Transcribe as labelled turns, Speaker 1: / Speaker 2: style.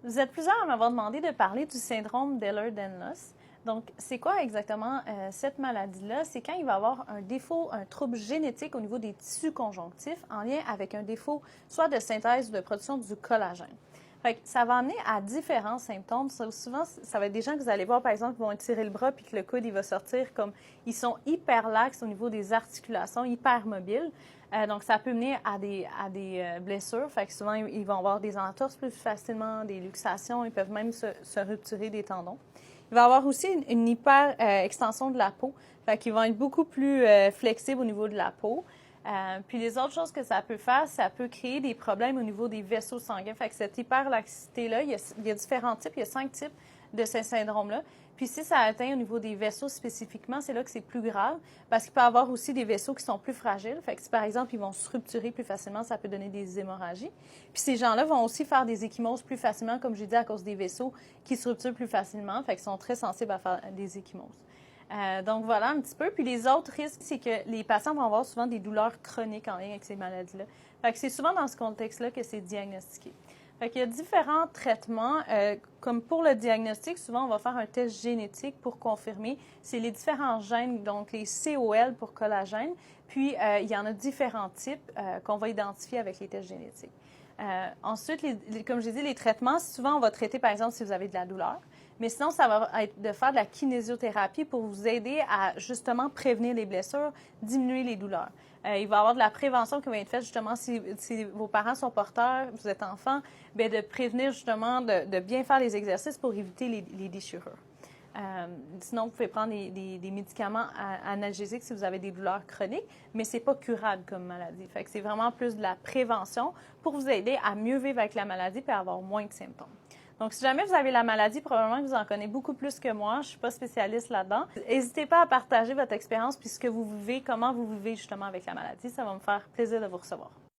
Speaker 1: Vous êtes plusieurs à m'avoir demandé de parler du syndrome d'Ehlers-Danlos. Donc, c'est quoi exactement cette maladie-là? C'est quand il va y avoir un défaut, un trouble génétique au niveau des tissus conjonctifs en lien avec un défaut soit de synthèse ou de production du collagène. Fait que ça va amener à différents symptômes. Souvent, ça va être des gens que vous allez voir, par exemple, qui vont étirer le bras puis que le coude, il va sortir comme ils sont hyper laxes au niveau des articulations, hyper mobiles. Donc, ça peut mener à des blessures. Fait que souvent, ils vont avoir des entorses plus facilement, des luxations. Ils peuvent même se rupturer des tendons. Il va y avoir aussi une hyper extension de la peau. Fait qu'ils vont être beaucoup plus flexibles au niveau de la peau. Puis les autres choses que ça peut faire, ça peut créer des problèmes au niveau des vaisseaux sanguins. Fait que cette hyperlaxité-là, il y a différents types, il y a 5 types de ce syndrome-là. Puis si ça atteint au niveau des vaisseaux spécifiquement, c'est là que c'est plus grave parce qu'il peut y avoir aussi des vaisseaux qui sont plus fragiles. Fait que si par exemple, ils vont se rupturer plus facilement, ça peut donner des hémorragies. Puis ces gens-là vont aussi faire des ecchymoses plus facilement, comme j'ai dit, à cause des vaisseaux qui se rupturent plus facilement. Fait qu'ils sont très sensibles à faire des ecchymoses. Donc voilà un petit peu. Puis les autres risques, c'est que les patients vont avoir souvent des douleurs chroniques en lien avec ces maladies-là. Fait que c'est souvent dans ce contexte-là que c'est diagnostiqué. Fait qu'il y a différents traitements. Comme pour le diagnostic, souvent on va faire un test génétique pour confirmer. C'est les différents gènes, donc les COL pour collagène. Puis il y en a différents types qu'on va identifier avec les tests génétiques. Ensuite, comme je l'ai dit, les traitements, souvent on va traiter par exemple si vous avez de la douleur. Mais sinon, ça va être de faire de la kinésiothérapie pour vous aider à justement prévenir les blessures, diminuer les douleurs. Il va y avoir de la prévention qui va être faite justement si vos parents sont porteurs, vous êtes enfant, bien, de prévenir justement, de bien faire les exercices pour éviter les déchirures. Sinon, vous pouvez prendre des médicaments analgésiques si vous avez des douleurs chroniques, mais ce n'est pas curable comme maladie. Fait que c'est vraiment plus de la prévention pour vous aider à mieux vivre avec la maladie et à avoir moins de symptômes. Donc, si jamais vous avez la maladie, probablement que vous en connaissez beaucoup plus que moi. Je ne suis pas spécialiste là-dedans. N'hésitez pas à partager votre expérience puis ce que vous vivez, comment vous vivez justement avec la maladie. Ça va me faire plaisir de vous recevoir.